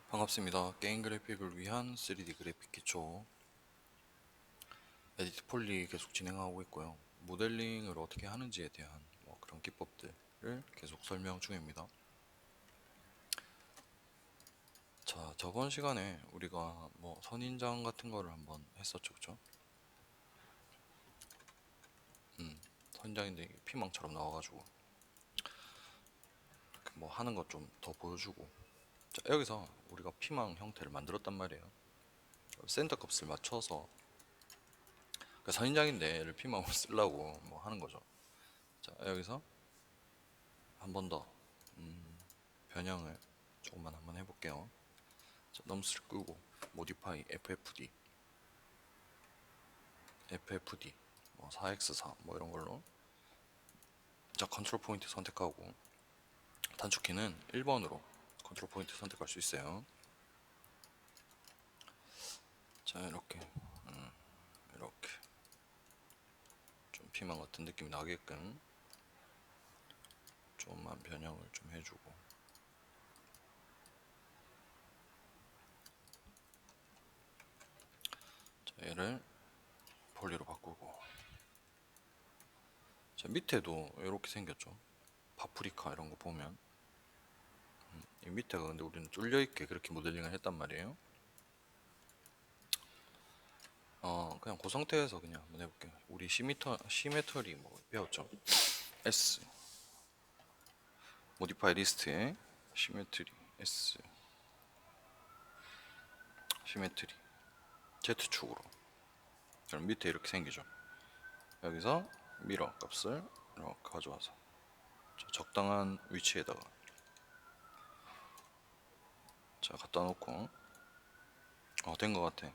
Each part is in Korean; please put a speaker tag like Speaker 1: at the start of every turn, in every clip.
Speaker 1: 반갑습니다. 게임 그래픽을 위한 3D 그래픽 기초 에디트 폴리 계속 진행하고 있고요. 모델링을 어떻게 하는지에 대한 그런 기법들을 계속 설명 중입니다. 자, 저번 시간에 우리가 선인장 같은 거를 한번 했었죠, 그쵸? 선인장인데 이게 피망처럼 나와가지고 하는 것 좀 더 보여주고. 자, 여기서 우리가 피망 형태를 만들었단 말이에요. 센터 값을 맞춰서, 그러니까 선인장인데 얘를 피망으로 쓰려고 하는 거죠. 자, 여기서 한 번 더 변형을 조금만 한번 해볼게요. 자, 넘스를 끄고 모디파이 FFD 4x4 이런 걸로. 자, 컨트롤 포인트 선택하고 단축키는 1번으로 컨트롤 포인트 선택할 수 있어요. 자, 이렇게 이렇게 좀 피망 같은 느낌이 나게끔 좀만 변형을 좀 해주고. 자, 얘를 폴리로 바꾸고. 자, 밑에도 이렇게 생겼죠. 파프리카 이런 거 보면 이 밑에가 근데 우리는 뚫려있게 그렇게 모델링을 했단 말이에요. 그냥 그 상태에서 그냥 한번 해볼게요. 우리 시메터리 배웠죠? S 모디파이 리스트에 시메트리 S 시메트리 Z축으로. 그럼 밑에 이렇게 생기죠. 여기서 미러 값을 이렇게 가져와서 적당한 위치에다가 자 갖다 놓고 된 것 같아.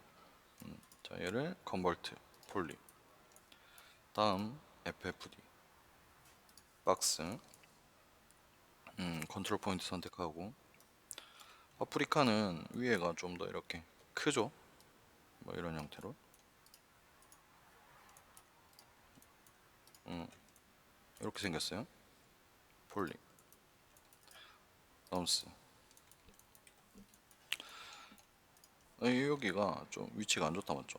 Speaker 1: 자, 얘를 컨버트 폴리, 다음 FFD 박스, 컨트롤 포인트 선택하고. 파프리카는 위에가 좀 더 이렇게 크죠. 이런 형태로 이렇게 생겼어요. 폴리 넘스. 여기가 좀 위치가 안 좋다 맞죠?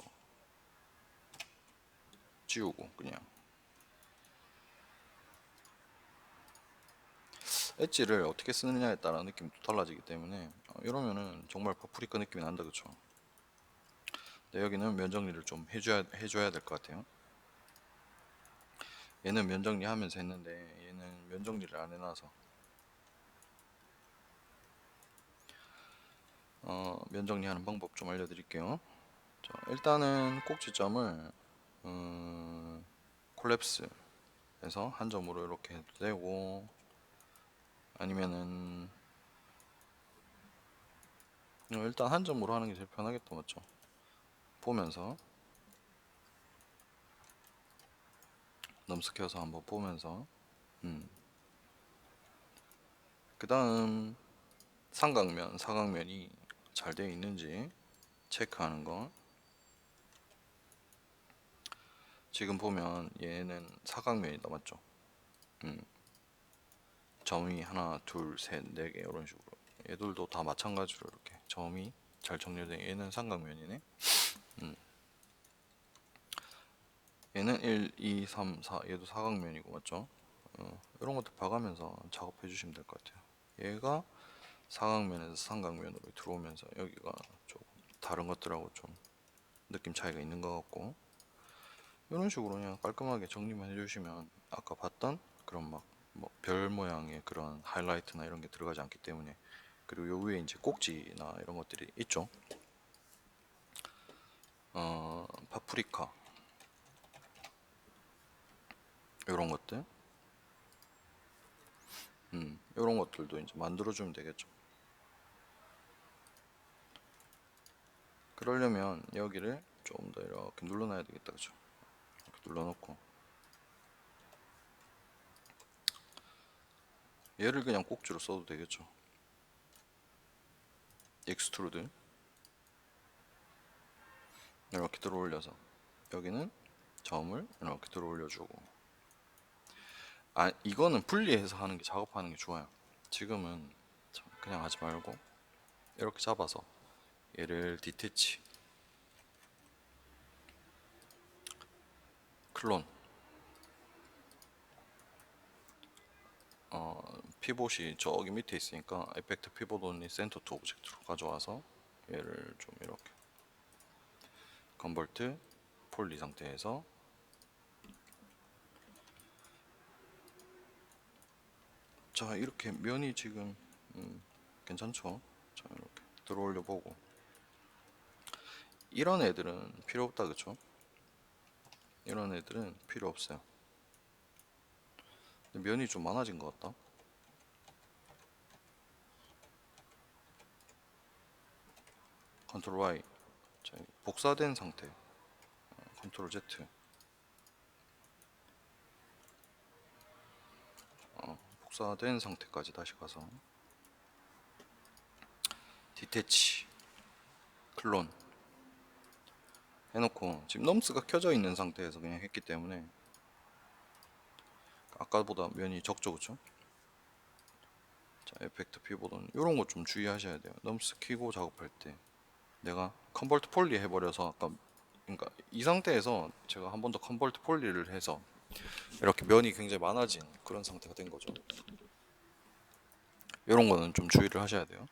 Speaker 1: 지우고 그냥 엣지를 어떻게 쓰느냐에 따라 느낌도 달라지기 때문에 이러면은 정말 파프리카 느낌이 난다, 그쵸? 근데 여기는 면 정리를 좀 해줘야 될 것 같아요. 얘는 면 정리하면서 했는데 얘는 면 정리를 안 해놔서 면 정리하는 방법 좀 알려드릴게요. 자, 일단은 꼭지점을 콜랩스해서 한 점으로 이렇게 해도 되고, 아니면은 일단 한 점으로 하는 게 제일 편하겠다 맞죠? 보면서 넘스켜서 한번 보면서 그 다음 삼각면, 사각면이 잘 되어 있는지 체크하는 거. 지금 보면 얘는 사각면이다 맞죠? 점이 하나, 둘, 셋, 네 개 이런 식으로. 얘들도 다 마찬가지로 이렇게 점이 잘 정렬된. 얘는 삼각면이네. 얘는 1, 2, 3, 4. 얘도 사각면이고 맞죠? 이런 것들 봐가면서 작업해 주시면 될 것 같아요. 얘가 사각면에서 삼각면으로 들어오면서 여기가 조금 다른 것들하고 좀 느낌 차이가 있는 것 같고, 이런 식으로 그냥 깔끔하게 정리만 해주시면 아까 봤던 그런 별 모양의 그런 하이라이트나 이런 게 들어가지 않기 때문에. 그리고 요 위에 이제 꼭지나 이런 것들이 있죠. 파프리카 이런 것들, 이런 것들도 이제 만들어주면 되겠죠. 그러려면 여기를 좀 더 이렇게 눌러놔야 되겠다, 그죠? 이렇게 눌러놓고 얘를 그냥 꼭지로 써도 되겠죠. 익스트루드 이렇게 들어 올려서 여기는 점을 이렇게 들어 올려주고. 이거는 분리해서 하는 게 작업하는 게 좋아요. 지금은 그냥 하지 말고 이렇게 잡아서 얘를 디태치, 클론, 피봇이 저기 밑에 있으니까 에펙트 피봇 온리 센터 투 오브젝트로 가져와서 얘를 좀 이렇게 컨버트 폴리 상태에서 자 이렇게 면이 지금 괜찮죠? 자 이렇게 들어올려 보고 이런 애들은 필요 없다 그쵸? 이런 애들은 필요 없어요. 근데 면이 좀 많아진 것 같다. 컨트롤 Y 자, 복사된 상태 컨트롤 Z 복사된 상태까지 다시 가서 디태치 클론 해놓고 지금 넘스가 켜져 있는 상태에서 그냥 했기 때문에 아까보다 면이 적죠 그쵸? 자 에펙트 피보드는 이런 거 좀 주의하셔야 돼요. 넘스 키고 작업할 때 내가 컨버트 폴리 해버려서 아까 그러니까 이 상태에서 제가 한 번 더 컨버트 폴리를 해서 이렇게 면이 굉장히 많아진 그런 상태가 된 거죠. 이런 거는 좀 주의를 하셔야 돼요.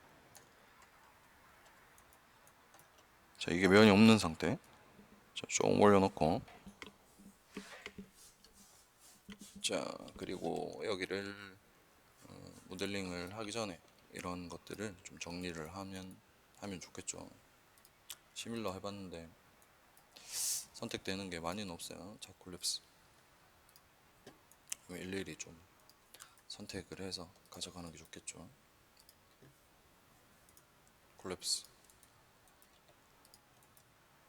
Speaker 1: 자 이게 면이 없는 상태 자, 좀 올려놓고 자 그리고 여기를 모델링을 하기 전에 이런 것들을 좀 정리를 하면 좋겠죠. 시밀러 해봤는데 선택되는 게 많이는 없어요. 자 콜랩스 일일이 좀 선택을 해서 가져가는 게 좋겠죠. 콜랩스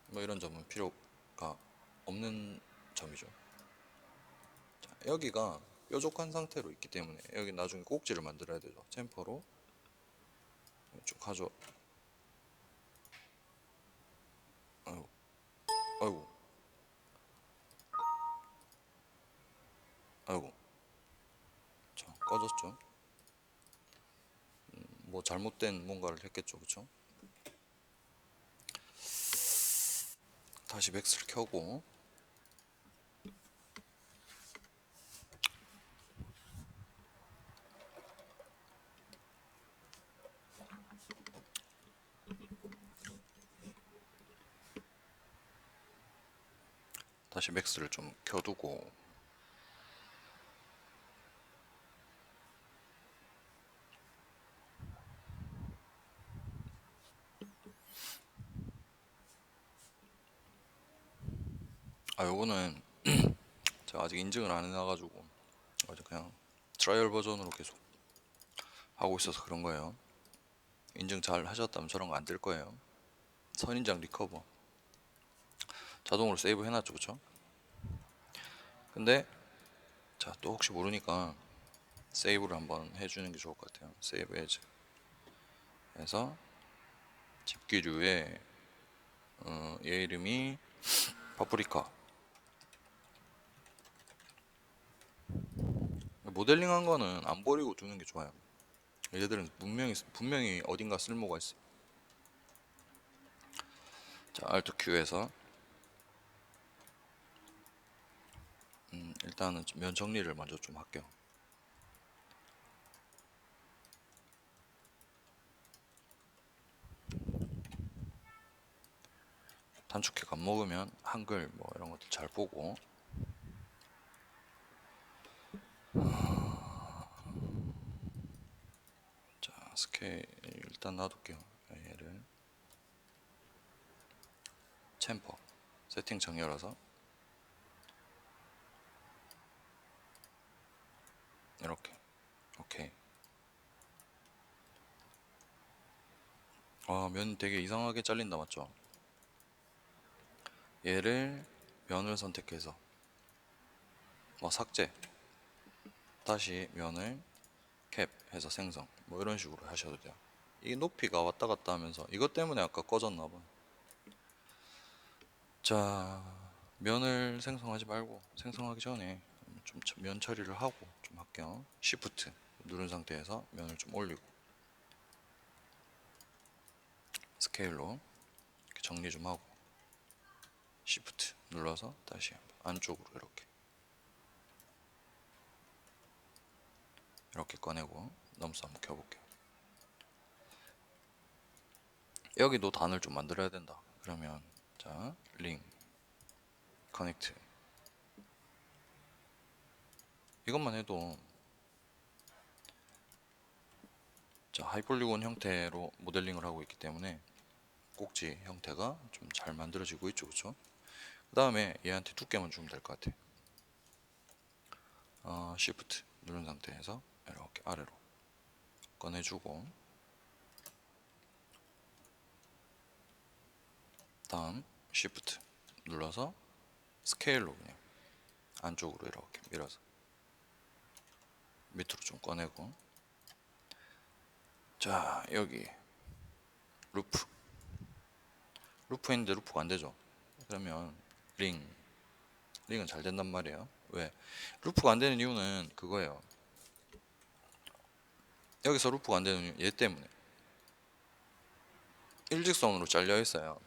Speaker 1: 뭐 이런 점은 필요가 없는 점이죠. 자, 여기가 뾰족한 상태로 있기 때문에 여기 나중에 꼭지를 만들어야 되죠. 챔퍼로 쭉 가져. 아이고, 아이고, 아이고. 자, 꺼졌죠. 뭐 잘못된 뭔가를 했겠죠, 그쵸? 다시 맥스를 켜고 다시 맥스를 좀 켜두고 요거는 제가 아직 인증을 안 해놔가지고 아직 그냥 트라이얼 버전으로 계속 하고 있어서 그런 거예요. 인증 잘 하셨다면 저런 거 안 뜰 거예요. 선인장 리커버 자동으로 세이브 해놨죠, 그쵸? 근데 자 또 혹시 모르니까 세이브를 한번 해주는 게 좋을 것 같아요. 세이브 에즈 해서 집기류에 얘 이름이 파프리카 모델링한 거는 안 버리고 두는 게 좋아요. 얘들은 분명히 어딘가 쓸모가 있어. 자 Alt Q에서 일단은 면 정리를 먼저 좀 할게요. 단축키 안 먹으면 한글 뭐 이런 것들 잘 보고 자 스케일 일단 놔둘게요. 얘를 챔퍼 세팅 정렬해서 이렇게 오케이. 면 되게 이상하게 잘린다 맞죠? 얘를 면을 선택해서 뭐 삭제 다시 면을 캡 해서 생성 뭐 이런 식으로 하셔도 돼요. 이 높이가 왔다 갔다 하면서 이것 때문에 아까 꺼졌나 봐. 자 면을 생성하지 말고 생성하기 전에 좀 면 처리를 하고 좀 할게요. Shift 누른 상태에서 면을 좀 올리고 스케일로 이렇게 정리 좀 하고 Shift 눌러서 다시 한번 안쪽으로 이렇게 꺼내고 넘스 한번 켜볼게요. 여기도 단을 좀 만들어야 된다. 그러면 자, 링, 커넥트 이것만 해도 자, 하이폴리곤 형태로 모델링을 하고 있기 때문에 꼭지 형태가 좀 잘 만들어지고 있죠, 그쵸? 그 다음에 얘한테 두께만 주면 될 것 같아. Shift 누른 상태에서 이렇게 아래로 꺼내주고, 다음 Shift 눌러서 스케일로 그냥 안쪽으로 이렇게 밀어서 밑으로 좀 꺼내고, 자, 여기 루프 했는데 루프가 안 되죠. 그러면 링은 잘 된단 말이에요. 왜? 루프가 안 되는 이유는 그거예요. 여기서 루프가 안 되는 이유 얘 때문에 일직선으로 잘려 있어요.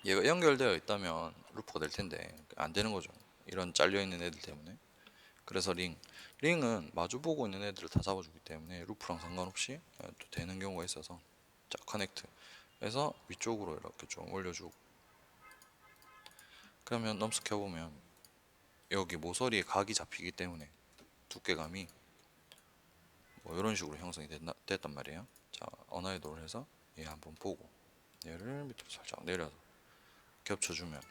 Speaker 1: 얘가 연결되어 있다면 루프가 될 텐데 안 되는 거죠. 이런 잘려 있는 애들 때문에. 그래서 링은 마주 보고 있는 애들을 다 잡아주기 때문에 루프랑 상관없이 또 되는 경우가 있어서, 자, 커넥트 해서 위쪽으로 이렇게 좀 올려주고, 그러면 넘스 켜보면 여기 모서리에 각이 잡히기 때문에 두께감이 뭐 이런 식으로 형성이 됐단 말이에요. 자, 언하이드를 해서 얘 한번 보고 얘를 밑으로 살짝 내려서 겹쳐주면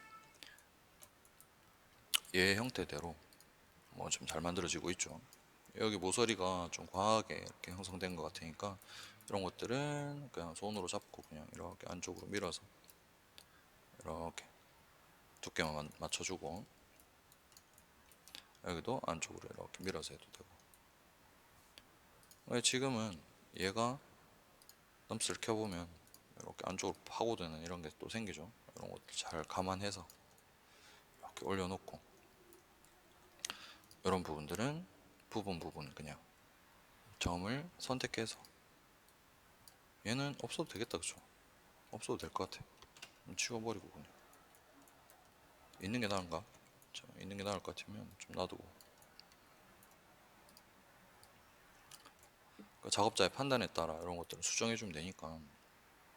Speaker 1: 얘 형태대로 뭐 좀 잘 만들어지고 있죠. 여기 모서리가 좀 과하게 이렇게 형성된 것 같으니까 이런 것들은 그냥 손으로 잡고 그냥 이렇게 안쪽으로 밀어서 이렇게 두께만 맞춰주고, 여기도 안쪽으로 이렇게 밀어서 해도 되고. 지금은 얘가 덤스를 켜보면 이렇게 안쪽으로 파고드는 이런 게 또 생기죠. 이런 것들 잘 감안해서 이렇게 올려놓고, 이런 부분들은 부분 그냥 점을 선택해서, 얘는 없어도 되겠다, 그쵸? 없어도 될 것 같아. 치워버리고 그냥 있는 게 나은가? 자, 있는 게 나을 것 같으면 좀 놔두고, 그러니까 작업자의 판단에 따라 이런 것들은 수정해 주면 되니까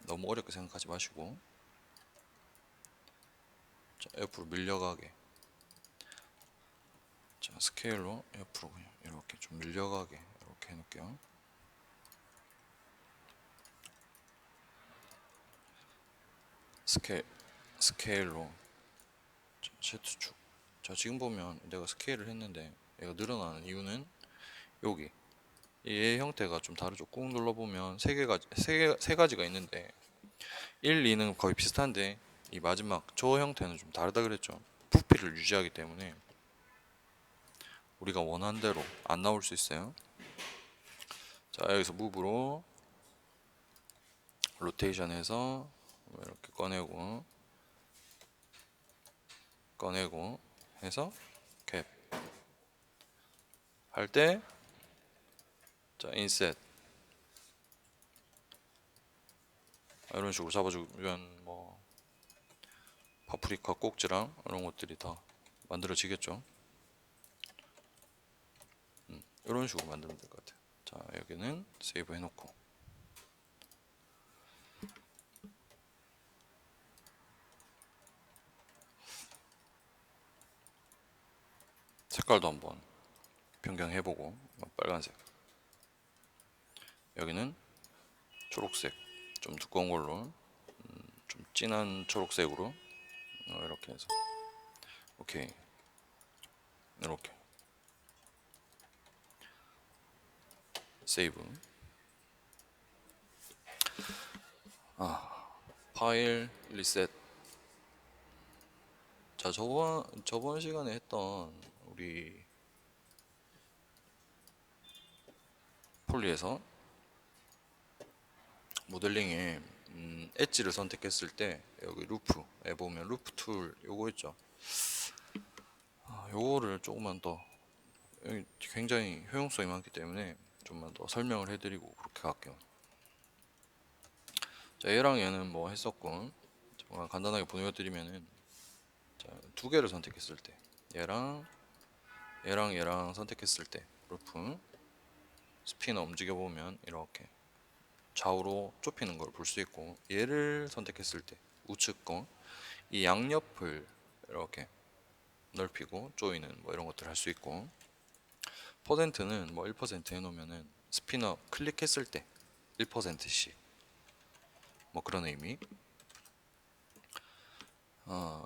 Speaker 1: 너무 어렵게 생각하지 마시고, 자, 옆으로 밀려가게, 자, 스케일로 옆으로 그냥 이렇게 좀 밀려가게 이렇게 해놓을게요. 스케일로 Z축. 자, 지금 보면 내가 스케일을 했는데 얘가 늘어나는 이유는 여기 얘 형태가 좀 다르죠. 꾹 눌러보면 세 가지가 있는데 1, 2는 거의 비슷한데 이 마지막 저 형태는 좀 다르다 그랬죠. 부피를 유지하기 때문에 우리가 원하는 대로 안 나올 수 있어요. 자, 여기서 무브로 로테이션 해서 이렇게 꺼내고 해서 캡 할 때, 자, 인셋 이런 식으로 잡아주면 뭐 파프리카 꼭지랑 이런 것들이 다 만들어지겠죠. 이런 식으로 만들면 될 것 같아요. 자, 여기는 세이브 해놓고, 색깔도 한번 변경해보고, 빨간색, 여기는 초록색, 좀 두꺼운 걸로 좀 진한 초록색으로 이렇게 해서 오케이, 이렇게 세이브. 파일 리셋. 자, 저번 시간에 했던 우리 폴리에서 모델링에 엣지를 선택했을 때 여기 루프에 보면 루프 툴 요거 있죠. 요거를 조금만 더, 여기 굉장히 효용성이 많기 때문에 좀만 더 설명을 해드리고 그렇게 갈게요. 자, 얘랑 얘는 뭐 했었고, 정말 간단하게 보여드리면은, 자, 두 개를 선택했을 때, 얘랑 선택했을 때, 골프 스피너 움직여 보면 이렇게 좌우로 좁히는 걸 볼 수 있고, 얘를 선택했을 때 우측 거, 이 양옆을 이렇게 넓히고 조이는 뭐 이런 것들 할 수 있고, 퍼센트는 뭐 1% 해놓으면은 스피너 클릭했을 때 1%씩 뭐 그런 의미.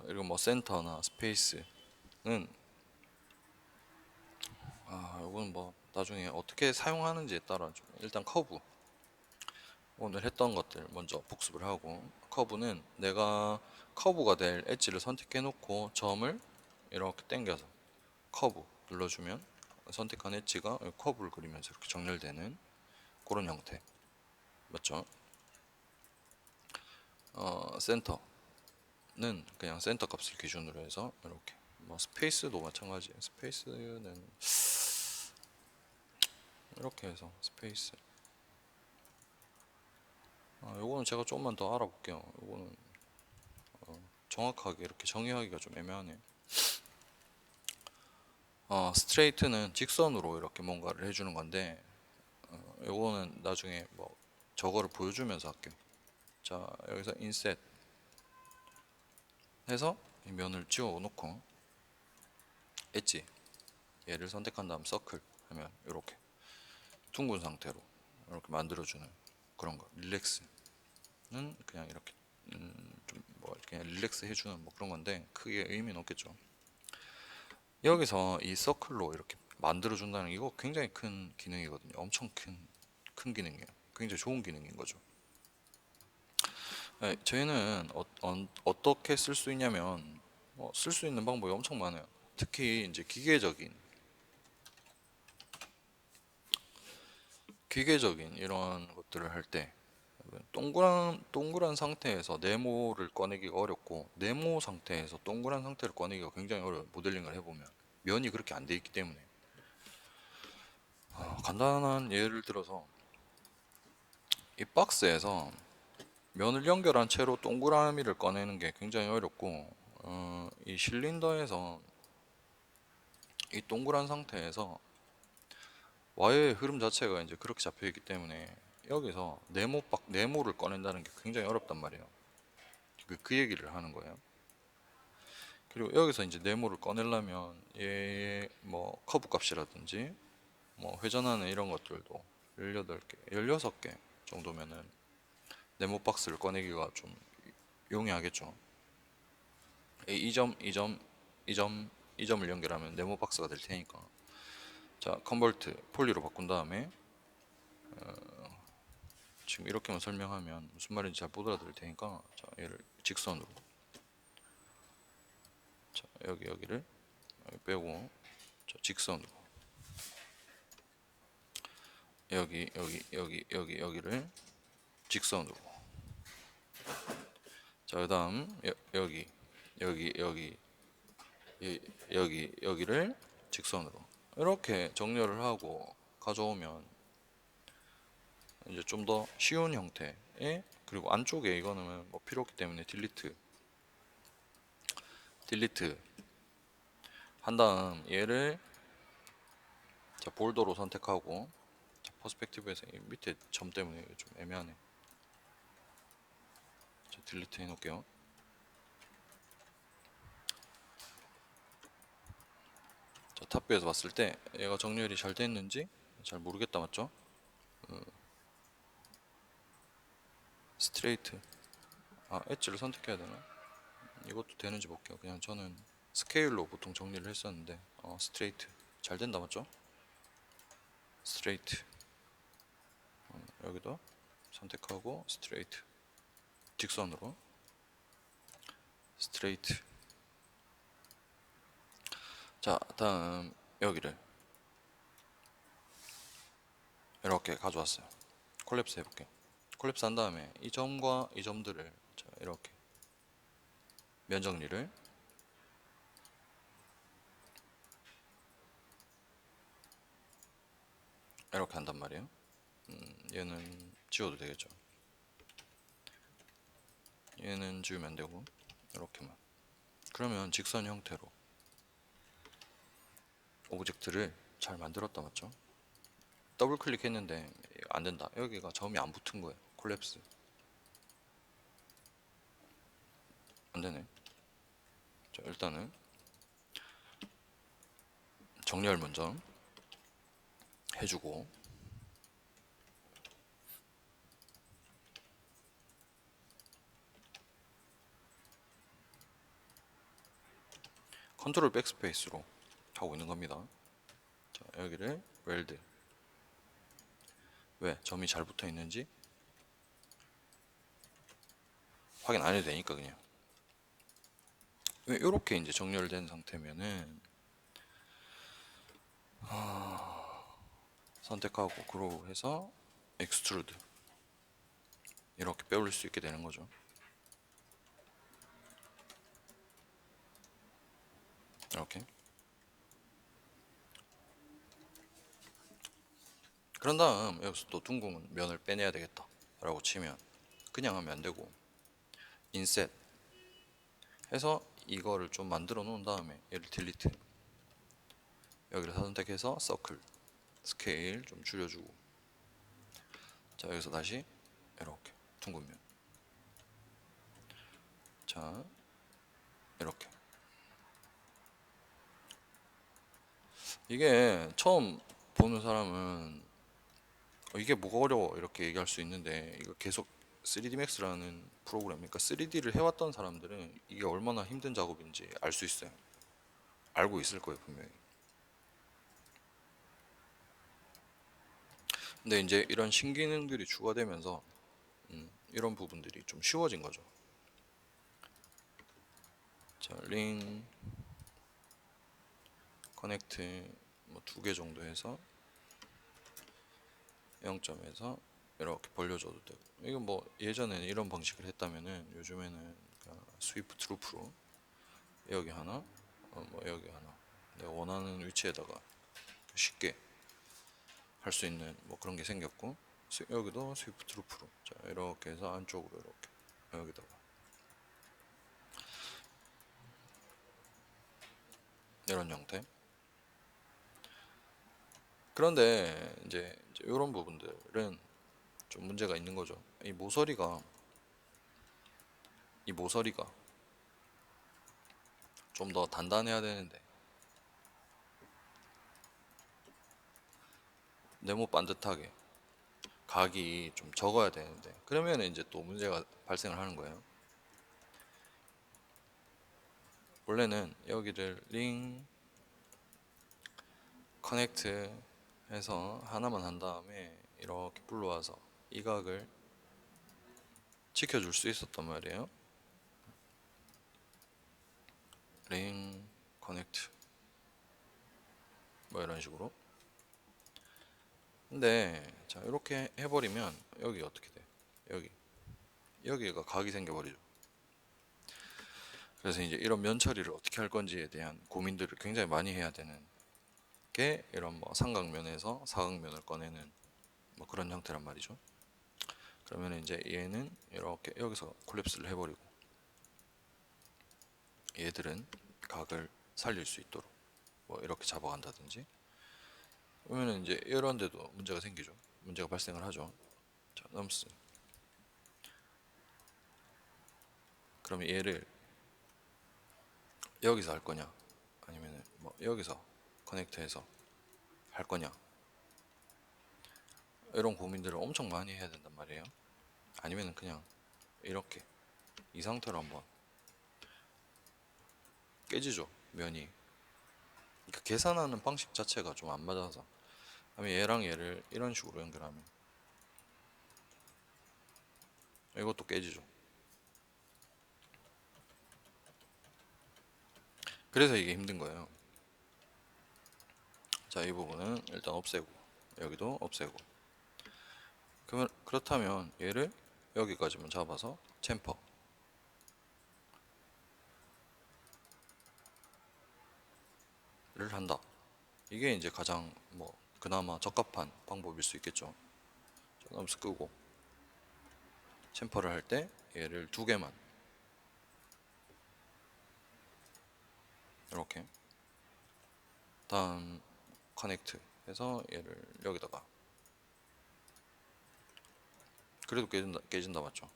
Speaker 1: 그리고 뭐 센터나 스페이스는 이건 뭐 나중에 어떻게 사용하는지에 따라 좀 일단 커브, 오늘 했던 것들 먼저 복습을 하고, 커브는 내가 커브가 될 엣지를 선택해 놓고 점을 이렇게 당겨서 커브 눌러주면 선택한 엣지가 커브를 그리면서 이렇게 정렬되는 그런 형태 맞죠? 센터는 그냥 센터 값을 기준으로 해서 이렇게, 뭐 스페이스도 마찬가지. 스페이스는 이렇게 해서 스페이스, 요거는 제가 조금만 더 알아볼게요. 요거는 정확하게 이렇게 정의하기가 좀 애매하네요. 스트레이트는 직선으로 이렇게 뭔가를 해주는 건데, 요거는 나중에 뭐 저거를 보여주면서 할게요. 자, 여기서 인셋 해서 이 면을 지워 놓고, 엣지 얘를 선택한 다음 서클 하면 이렇게 둥근 상태로 이렇게 만들어주는 그런 거. 릴렉스는 그냥 이렇게 좀 뭐 그냥 릴렉스 해주는 뭐 그런 건데 크게 의미는 없겠죠. 여기서 이 서클로 이렇게 만들어준다는 이거 굉장히 큰 기능이거든요. 엄청 큰 기능이에요. 굉장히 좋은 기능인 거죠. 네, 저희는 떻게 쓸 수 있냐면, 쓸 수 있는 방법이 엄청 많아요. 특히 이제 기계적인 이런 것들을 할 때, 동그란 상태에서 네모를 꺼내기가 어렵고, 네모 상태에서 동그란 상태를 꺼내기가 굉장히 어려워요. 모델링을 해보면 면이 그렇게 안 돼 있기 때문에. 간단한 예를 들어서 이 박스에서 면을 연결한 채로 동그라미를 꺼내는 게 굉장히 어렵고, 이 실린더에서 이 동그란 상태에서 와이어의 흐름 자체가 이제 그렇게 잡혀 있기 때문에 여기서 네모를 꺼낸다는 게 굉장히 어렵단 말이에요. 그 얘기를 하는 거예요. 그리고 여기서 이제 네모를 꺼내려면 얘 뭐 커브 값이라든지 뭐 회전하는 이런 것들도 18개, 16개 정도면은 네모 박스를 꺼내기가 좀 용이하겠죠. 이 점, 이 점, 이 점, 이 점을 연결하면 네모 박스가 될 테니까. 자, 컨버트 폴리로 바꾼 다음에 지금 이렇게만 설명하면 무슨 말인지 잘 못 알아들을 테니까, 자, 얘를 직선으로, 자, 여기를 여기 빼고, 자, 직선으로 여기를 직선으로, 자, 그다음 여기 여기 여기를 직선으로 이렇게 정렬을 하고 가져오면 이제 좀 더 쉬운 형태의, 그리고 안쪽에 이거는 뭐 필요 없기 때문에 딜리트 한 다음 얘를, 자, 볼더로 선택하고, 자, 퍼스펙티브에서 이 밑에 점 때문에 좀 애매하네. 자, 딜리트 해놓을게요. 자, 탑뷰에서 봤을 때 얘가 정렬이 잘 됐는지 잘 모르겠다, 맞죠? 스트레이트, 엣지를 선택해야 되나? 이것도 되는지 볼게요. 그냥 저는 스케일로 보통 정리를 했었는데, 스트레이트 잘 된다, 맞죠? 스트레이트, 여기도 선택하고 스트레이트, 직선으로 스트레이트. 자, 다음 여기를 이렇게 가져왔어요. 콜랩스 해볼게요. 콜랩스 한 다음에 이 점과 이 점들을, 자, 이렇게 면 정리를, 이렇게 한단 말이에요. 얘는 지워도 되겠죠. 얘는 지우면 안 되고 이렇게만. 그러면 직선 형태로 오브젝트를 잘 만들었다 맞죠? 더블 클릭했는데 안 된다. 여기가 점이 안 붙은 거예요. 콜랩스 안 되네. 자, 일단은 정렬 먼저 해주고 컨트롤 백스페이스로 하고 있는 겁니다. 자, 여기를 웰드. 왜? 점이 잘 붙어 있는지 확인 안 해도 되니까 그냥. 왜 이렇게 이제 정렬된 상태면은 선택하고 그로우 해서 익스트루드 이렇게 빼올릴 수 있게 되는 거죠. 이렇게. 그런 다음 여기서 또 둥근 면을 빼내야 되겠다 라고 치면 그냥 하면 안 되고 인셋 해서 이거를 좀 만들어 놓은 다음에 얘를 딜리트, 여기를 선택해서 서클 스케일 좀 줄여주고, 자 여기서 다시 이렇게 둥근 면, 자 이렇게. 이게 처음 보는 사람은 이게 뭐가 어려워 이렇게 얘기할 수 있는데, 이거 계속 3D Max라는 프로그램, 그러니까 3D를 해왔던 사람들은 이게 얼마나 힘든 작업인지 알 수 있어요. 알고 있을 거예요 분명히. 근데 이제 이런 신기능들이 추가되면서 이런 부분들이 좀 쉬워진 거죠. 자, 링 커넥트 뭐 2개 정도 해서 0점에서 이렇게 벌려줘도 되고, 이건 뭐 예전에는 이런 방식을 했다면은 요즘에는 스위프트 루프로 여기 하나, 뭐 여기 하나, 내가 원하는 위치에다가 쉽게 할 수 있는 뭐 그런 게 생겼고, 여기도 스위프트 루프로 자 이렇게 해서 안쪽으로 이렇게 여기다가 이런 형태. 그런데 이제 이런 부분들은 좀 문제가 있는 거죠. 이 모서리가 좀 더 단단해야 되는데 네모 반듯하게 각이 좀 적어야 되는데, 그러면 이제 또 문제가 발생을 하는 거예요. 원래는 여기를 링 커넥트 해서 하나만 한 다음에 이렇게 불러와서 이 각을 지켜줄 수 있었단 말이에요. 링 커넥트 뭐 이런 식으로. 근데 자 이렇게 해버리면 여기 어떻게 돼? 여기가 각이 생겨버리죠. 그래서 이제 이런 면 처리를 어떻게 할 건지에 대한 고민들을 굉장히 많이 해야 되는 게 이런 뭐 삼각면에서 사각면을 꺼내는 뭐 그런 형태란 말이죠. 그러면 이제 얘는 이렇게 여기서 콜랩스를 해버리고 얘들은 각을 살릴 수 있도록 뭐 이렇게 잡아간다든지, 그러면 이제 이런 데도 문제가 생기죠. 문제가 발생을 하죠. 자, 넘스. 그러면 얘를 여기서 할 거냐 아니면 뭐 여기서 커넥트해서 할 거냐, 이런 고민들을 엄청 많이 해야 된단 말이에요. 아니면 그냥 이렇게 이 상태로 한번 깨지죠 면이. 그러니까 계산하는 방식 자체가 좀 안 맞아서, 그러면 얘랑 얘를 이런 식으로 연결하면 이것도 깨지죠. 그래서 이게 힘든 거예요. 자, 이 부분은 일단 없애고 여기도 없애고. 그러면 그렇다면 얘를 여기까지만 잡아서 챔퍼를 한다. 이게 이제 가장 뭐 그나마 적합한 방법일 수 있겠죠. 자, 넘스 끄고 챔퍼를 할 때 얘를 2개만 이렇게. 다음 커넥트 해서 얘를 여기다가. 그래도 깨진다 맞죠?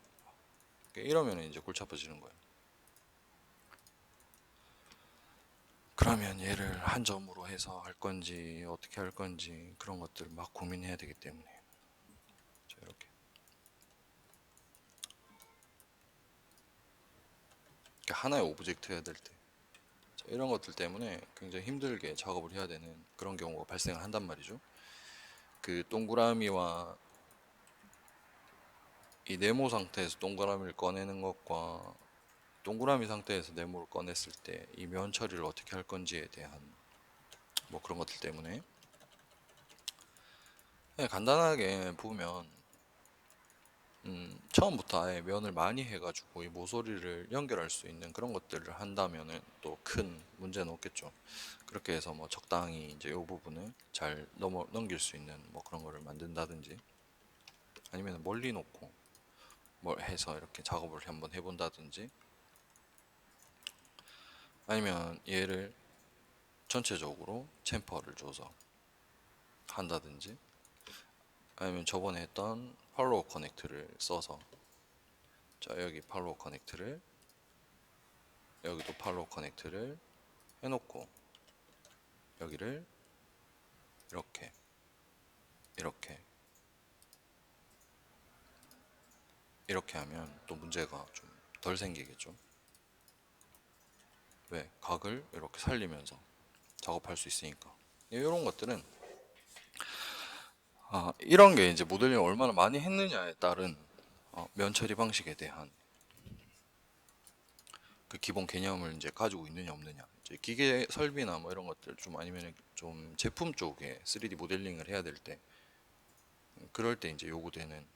Speaker 1: 이러면 이제 골치 아파지는 거예요. 그러면 얘를 한 점으로 해서 할 건지 어떻게 할 건지 그런 것들 막 고민해야 되기 때문에. 자, 이렇게 하나의 오브젝트 해야 될 때, 자, 이런 것들 때문에 굉장히 힘들게 작업을 해야 되는 그런 경우가 발생을 한단 말이죠. 그 동그라미와 이 네모 상태에서 동그라미를 꺼내는 것과 동그라미 상태에서 네모를 꺼냈을 때 이 면 처리를 어떻게 할 건지에 대한 뭐 그런 것들 때문에, 그냥 간단하게 보면 처음부터 아예 면을 많이 해가지고 이 모서리를 연결할 수 있는 그런 것들을 한다면은 또 큰 문제는 없겠죠. 그렇게 해서 뭐 적당히 이제 이 부분을 잘 넘길 수 있는 뭐 그런 거를 만든다든지, 아니면 멀리 놓고 뭘 해서 이렇게 작업을 한번 해본다든지, 아니면 얘를 전체적으로 챔퍼를 줘서 한다든지, 아니면 저번에 했던 팔로우 커넥트를 써서, 자 여기 팔로우 커넥트를, 여기도 팔로우 커넥트를 해놓고 여기를 이렇게 이렇게 이렇게 하면 또 문제가 좀 덜 생기겠죠. 왜? 각을 이렇게 살리면서 작업할 수 있으니까. 이런 것들은 이런 게 이제 모델링을 얼마나 많이 했느냐에 따른 면 처리 방식에 대한 그 기본 개념을 이제 가지고 있느냐 없느냐. 이제 기계 설비나 뭐 이런 것들 좀, 아니면 좀 제품 쪽에 3D 모델링을 해야 될 때, 그럴 때 이제 요구되는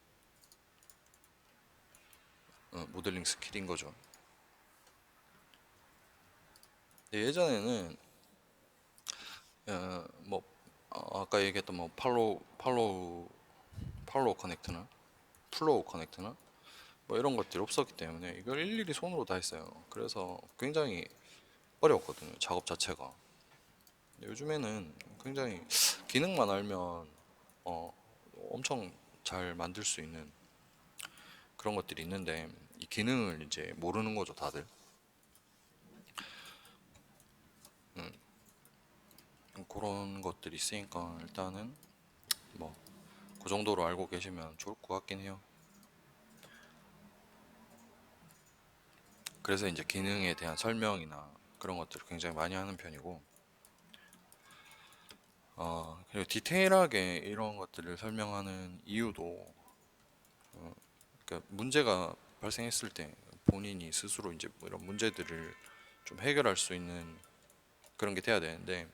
Speaker 1: 모델링 스킬인 거죠. 예전에는 뭐 아까 얘기했던 뭐 팔로우 커넥트나 플로우 커넥트나 뭐 이런 것들이 없었기 때문에 이걸 일일이 손으로 다 했어요. 그래서 굉장히 어려웠거든요, 작업 자체가. 요즘에는 굉장히 기능만 알면 엄청 잘 만들 수 있는 그런 것들이 있는데, 이 기능을 이제 모르는 거죠, 다들. 그런 것들이 있으니까 일단은 뭐 그 정도로 알고 계시면 좋을 것 같긴 해요. 그래서 이제 기능에 대한 설명이나 그런 것들을 굉장히 많이 하는 편이고, 그리고 디테일하게 이런 것들을 설명하는 이유도, 그러니까 문제가 발생했을 때 본인이 스스로 이제 뭐 이런 문제들을 좀 해결할 수 있는 그런 게 돼야 되는데,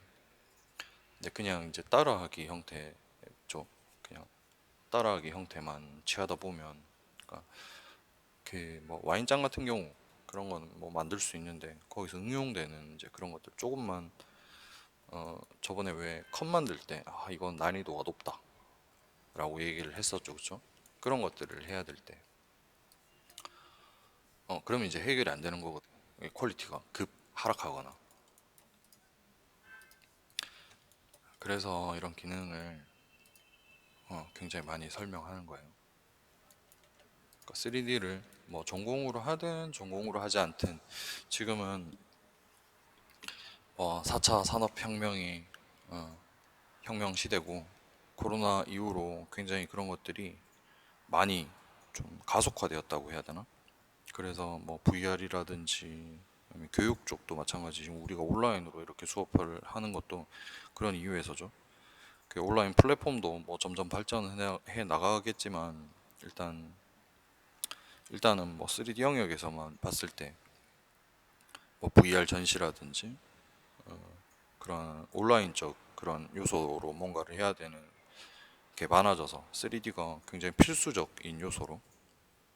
Speaker 1: 근데 그냥 이제 따라하기 형태죠. 그냥 따라하기 형태만 취하다 보면, 그러니까 그 뭐 와인잔 같은 경우 그런 건 뭐 만들 수 있는데, 거기서 응용되는 이제 그런 것들 조금만, 저번에 왜 컵 만들 때 이건 난이도가 높다 라고 얘기를 했었죠, 그쵸? 그런 것들을 해야 될 때, 그러면 이제 해결이 안 되는 거거든요. 퀄리티가 급 하락하거나. 그래서 이런 기능을 굉장히 많이 설명하는 거예요. 그러니까 3D를 뭐 전공으로 하든 전공으로 하지 않든, 지금은 4차 산업혁명이 혁명 시대고, 코로나 이후로 굉장히 그런 것들이 많이 좀 가속화되었다고 해야 되나? 그래서 뭐 VR이라든지 교육 쪽도 마찬가지, 지금 우리가 온라인으로 이렇게 수업을 하는 것도 그런 이유에서죠. 그 온라인 플랫폼도 뭐 점점 발전해 나가겠지만, 일단은 뭐 3D 영역에서만 봤을 때 뭐 VR 전시라든지 그런 온라인적 그런 요소로 뭔가를 해야 되는 게 많아져서, 3D가 굉장히 필수적인 요소로,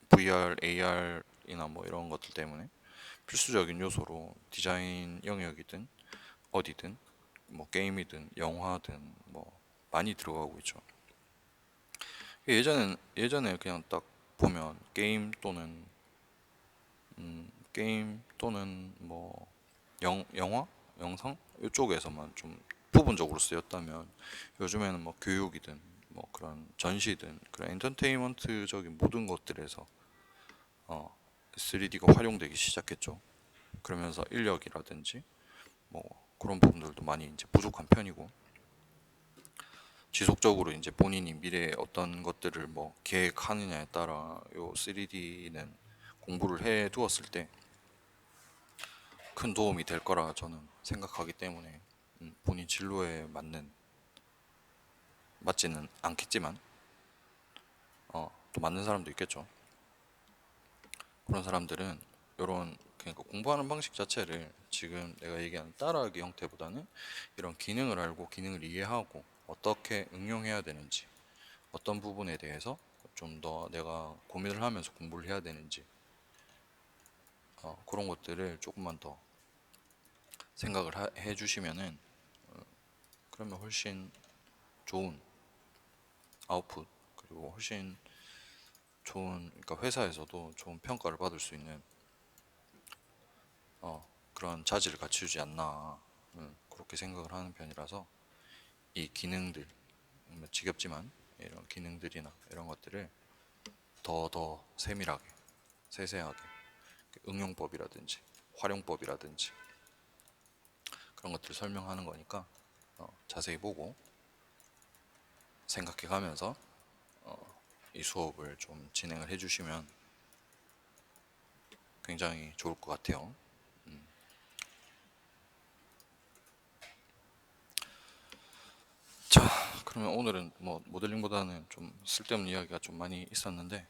Speaker 1: VR, AR이나 뭐 이런 것들 때문에 필수적인 요소로 디자인 영역이든 어디든 뭐 게임이든 영화든 뭐 많이 들어가고 있죠. 예전에 그냥 딱 보면 게임 또는 뭐 영화 영상 이쪽에서만 좀 부분적으로 쓰였다면 요즘에는 뭐 교육이든 뭐 그런 전시든 그런 엔터테인먼트적인 모든 것들에서 3D가 활용되기 시작했죠. 그러면서 인력이라든지 뭐 그런 부분들도 많이 이제 부족한 편이고, 지속적으로 이제 본인이 미래에 어떤 것들을 뭐 계획하느냐에 따라 요 3D는 공부를 해 두었을 때 큰 도움이 될 거라 저는 생각하기 때문에, 본인 진로에 맞지는 않겠지만 또 맞는 사람도 있겠죠. 그런 사람들은 이런, 그러니까 공부하는 방식 자체를 지금 내가 얘기하는 따라하기 형태보다는 이런 기능을 알고 기능을 이해하고 어떻게 응용해야 되는지, 어떤 부분에 대해서 좀 더 내가 고민을 하면서 공부를 해야 되는지, 그런 것들을 조금만 더 생각을 해주시면은 그러면 훨씬 좋은 아웃풋, 그리고 훨씬 좋은, 그러니까 회사에서도 좋은 평가를 받을 수 있는 그런 자질을 갖추지 않나, 그렇게 생각을 하는 편이라서 이 기능들, 뭐 지겹지만 이런 기능들이나 이런 것들을 더 세밀하게 세세하게 응용법이라든지 활용법이라든지 그런 것들을 설명하는 거니까 자세히 보고 생각해 가면서 이 수업을 좀 진행을 해주시면 굉장히 좋을 것 같아요. 자, 그러면 오늘은 뭐 모델링보다는 좀 쓸데없는 이야기가 좀 많이 있었는데,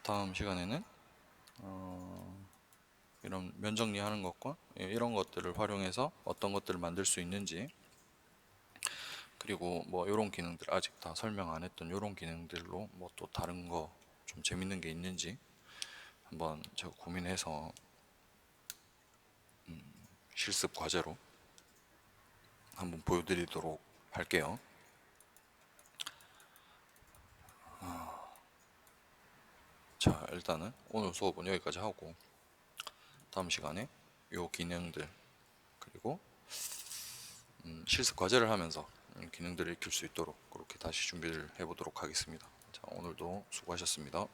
Speaker 1: 다음 시간에는 이런 면 정리하는 것과 이런 것들을 활용해서 어떤 것들을 만들 수 있는지, 그리고 뭐 이런 기능들 아직 다 설명 안 했던 이런 기능들로 뭐 또 다른 거 좀 재밌는 게 있는지 한번 제가 고민해서 실습 과제로 한번 보여드리도록 할게요. 자, 일단은 오늘 수업은 여기까지 하고 다음 시간에 요 기능들, 그리고 실습 과제를 하면서 기능들을 익힐 수 있도록 그렇게 다시 준비를 해보도록 하겠습니다. 자, 오늘도 수고하셨습니다.